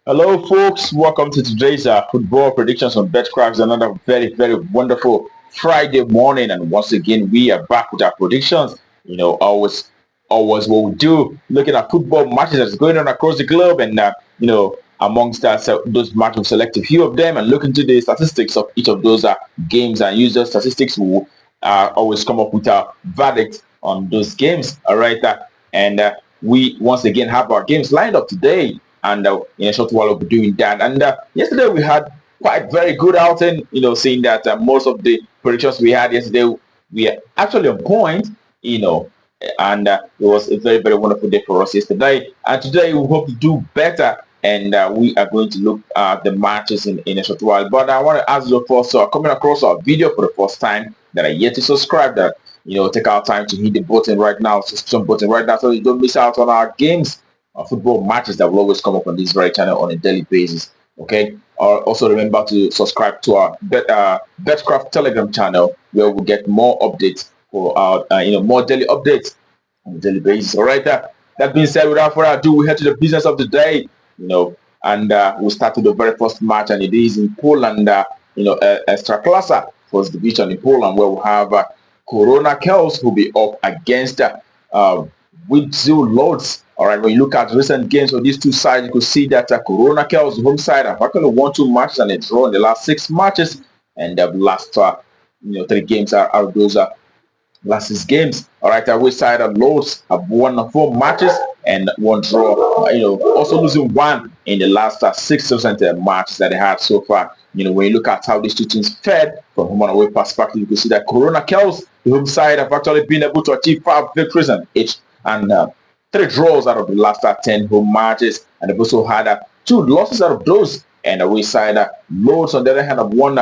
Hello, folks. Welcome to today's football predictions on BetCraft. Another very wonderful Friday morning, and once again, we are back with our predictions. Always what we do, looking at football matches that's going on across the globe, and amongst us, those matches, we select a few of them and look into the statistics of each of those games and use those statistics. We will always come up with a verdict on those games. All right, and we once again have our games lined up today, and in a short while we'll be doing that. And yesterday we had quite very good outing. Seeing that most of the predictions we had yesterday we are actually on point. And it was a very wonderful day for us yesterday. And today we hope to do better. And we are going to look at the matches in a short while. But I want to ask you first, so coming across our video for the first time, that are yet to subscribe, that take our time to hit the button right now, subscription button right now, so you don't miss out on our games, our football matches that will always come up on this very channel on a daily basis. Okay. Also remember to subscribe to our Betcraft Telegram channel, where we'll get more updates for our more daily updates on a daily basis. All right. That being said, without further ado, we head to the business of the day. And we'll start with the very first match, and it is in Poland. Ekstraklasa, first division in Poland, where we have Korona Kielce who will be up against Widzew Lodz. All right, when you look at recent games for these two sides, you could see that Korona Kielce, the home side, have actually won 2 matches and a draw in the last 6 matches, and the last 3 games are out of those last 6 games. All right, away side of Lodz have won 4 matches and 1 draw. Also losing 1 in the last 6 matches that they had so far. When you look at how these two teams fared from home and away perspective, you can see that Korona Kielce, the home side, have actually been able to achieve 5 victories and 3 draws out of the last 10 home matches, and they've also had 2 losses out of those. And away side, Lodz on the other hand have won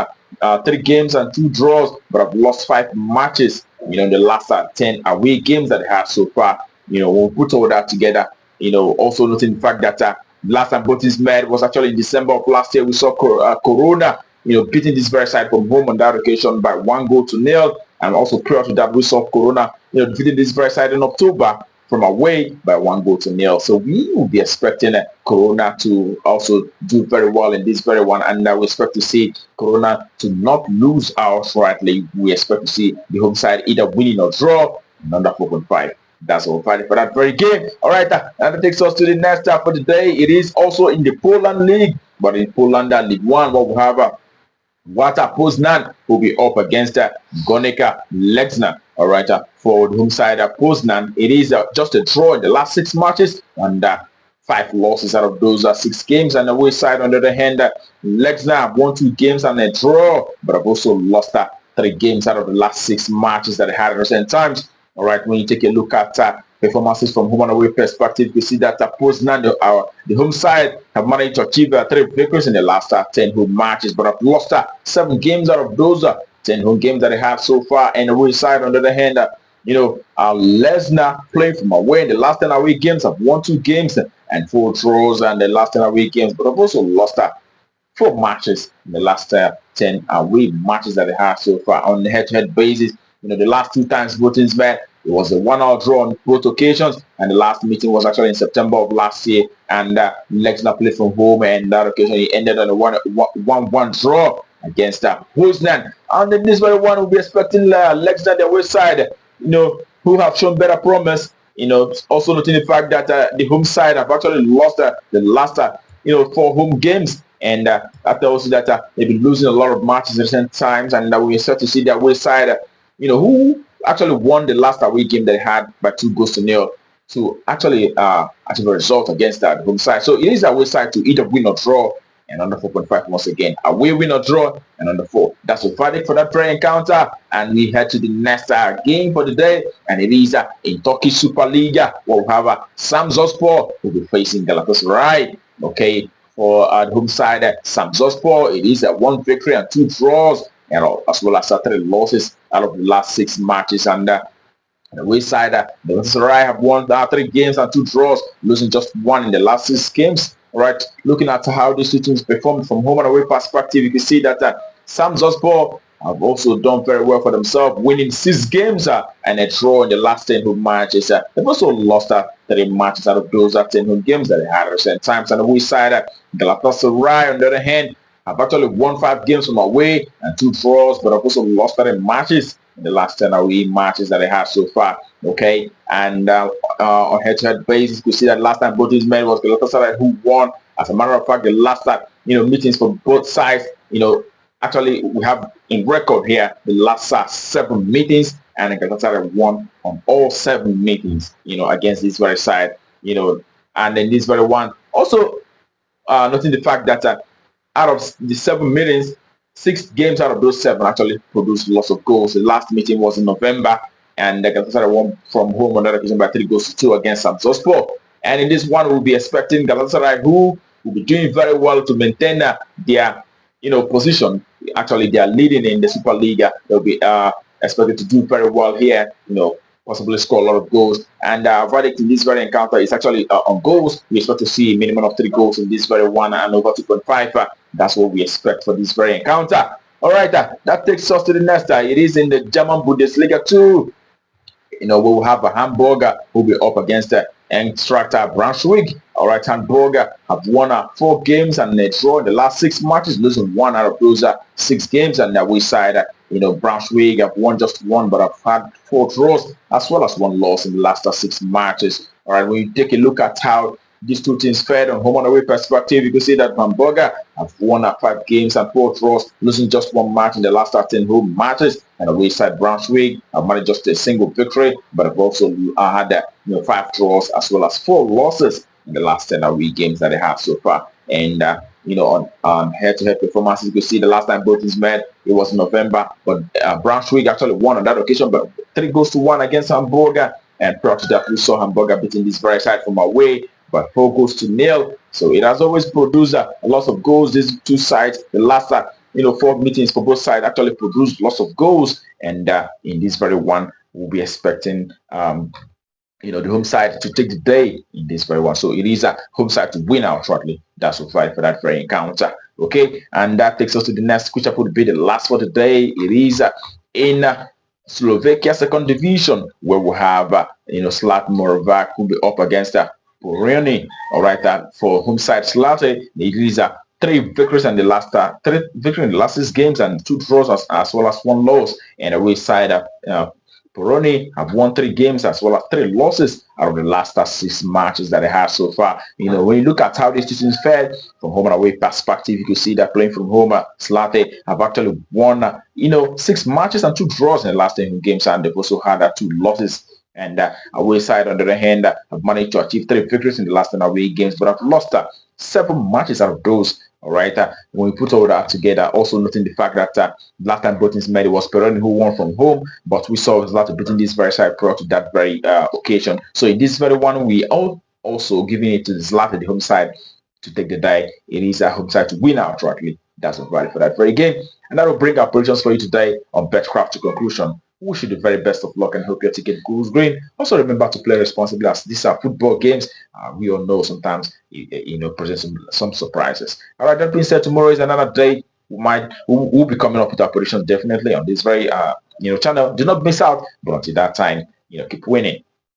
3 games and 2 draws, but have lost 5 matches. In the last 10 away games that they had so far. We'll put all that together. Also noting the fact that last time both teams met was actually in December of last year. We saw Korona, beating this very side from home on that occasion by 1-0, and also prior to that we saw Korona, defeating this very side in October from away by 1-0. So we will be expecting Korona to also do very well in this very one, and we expect to see Korona to not lose outrightly. We expect to see the home side either winning or draw under 4.5. That's all for that very game. All right, and that takes us to the next step for the day. It is also in the Poland League, but in Poland League 1, what we have Warta Poznan will be up against Górnik Lechia. All right, for the home side Poznan, it is just a draw in the last 6 matches and 5 losses out of those 6 games. And the away side, on the other hand, Lechia have won 2 games and a draw, but have also lost 3 games out of the last 6 matches that they had at recent times. All right, when you take a look at performances from home and away perspective, you see that Poznan, the home side, have managed to achieve 3 victories in the last 10 home matches, but have lost 7 games out of those 10 home games that they have so far. And the away side, on the other hand, Lechia playing from away in the last 10 away games, have won 2 games and 4 draws in the last 10 away games, but have also lost 4 matches in the last 10 away matches that they have so far. On the head-to-head basis, the last 2 times both teams met, it was a 1-1 draw on both occasions, and the last meeting was actually in September of last year, and Lechia played from home, and that occasion it ended on a 1-1 draw against Poznan. And in this very one, we'll be expecting Lechia, the away side, who have shown better promise. Also noting the fact that the home side have actually lost the last 4 home games, and after also that they've been losing a lot of matches in recent times, and we start to see the away side, who actually won the last away game they had by 2-0 to actually achieve a result against that home side. So it is away side to either win or draw, and under 4.5 once again. Away, win or draw, and under 4. That's the verdict for that prayer encounter. And we head to the next game for the day, and it is in Turkish Super League, where we have Samsunspor who will be facing Galatasaray. Okay, for the home side, Samsunspor, it is 1 victory and 2 draws, and as well as 3 losses out of the last 6 matches. And the away side, Galatasaray have won 3 games and 2 draws, losing just 1 in the last 6 games. All right, looking at how these two teams performed from home and away perspective, you can see that Samsunspor have also done very well for themselves, winning 6 games and a draw in the last 10 home matches. They've also lost 3 matches out of those 10 home games that they had at recent times. And on the away side, Galatasaray, on the other hand, have actually won 5 games from away and 2 draws, but have also lost 3 matches in the last 10 away matches that they have so far. Okay, and on head-to-head basis, you could see that last time both these men was Galatasaray who won. As a matter of fact, the last time, meetings for both sides, actually we have in record here the last 7 meetings, and Galatasaray won on all 7 meetings, against this very side, and then this very one. Also, noting the fact that out of the 7 meetings, 6 games out of those 7 actually produced lots of goals. The last meeting was in November, and Galatasaray won from home on that occasion by 3-2 against Samsunspor. And in this one, we'll be expecting Galatasaray, who will be doing very well to maintain their position. Actually, they are leading in the Super League. They'll be expected to do very well here, possibly score a lot of goals. And verdict in this very encounter is actually on goals. We expect to see a minimum of 3 goals in this very one and over 2.5. That's what we expect for this very encounter. All right, that takes us to the next. It is in the German Bundesliga 2. We will have a Hamburger who will be up against Eintracht Braunschweig. All right, Hamburger have won 4 games and they draw in the last 6 matches, losing 1 out of those 6 games. And we side, Braunschweig have won just 1, but have had 4 draws as well as 1 loss in the last 6 matches. All right, when you take a look at how these 2 teams fared on home and away perspective, you can see that Hamburger have won 5 games and 4 draws, losing just 1 match in the last 10 home matches. And away side Braunschweig have managed just a single victory, but have also had 5 draws as well as 4 losses in the last 10 away games that they have so far. And on head-to-head performances, you can see the last time both teams met, it was in November, but Braunschweig actually won on that occasion, but 3-1 against Hamburger. And prior to that, we saw Hamburger beating this very side from away, but 4-0. So it has always produced a lot of goals. These 2 sides, the last 4 meetings for both sides actually produced lots of goals. And in this very one, we'll be expecting the home side to take the day in this very one. So it is a home side to win out shortly. That's what fight for that very encounter. Okay, and that takes us to the next, which would be the last for today. It is in Slovakia 2nd division, where we have Zlate Moravce who will be up against Pohronie. All right, for home side Zlate, it is 3 victories in the last 6 games and 2 draws as well as 1 loss. And away side Pohronie have won 3 games as well as 3 losses out of the last 6 matches that they have so far. When you look at how these teams fared from home and away perspective, you can see that playing from home, Zlate have actually won 6 matches and 2 draws in the last 10 games, and they've also had 2 losses. And away side, on the other hand, have managed to achieve 3 victories in the last 10 away games, but have lost 7 matches out of those. All right, when we put all that together, also noting the fact that last time both teams met, it was Pohronie who won from home, but we saw Zlate beating this very side prior to that very occasion. So in this very one, we also giving it to Zlate, the home side, to take the die. It is a home side to win out shortly. That's what value for that very game. And that will bring our predictions for you today on Betcraft to conclusion. We wish you the very best of luck and hope your ticket goes green. Also remember to play responsibly, as these are football games. We all know sometimes present some surprises. All right, that being said, tomorrow is another day. We'll be coming up with our predictions definitely on this very channel. Do not miss out. But until that time, keep winning.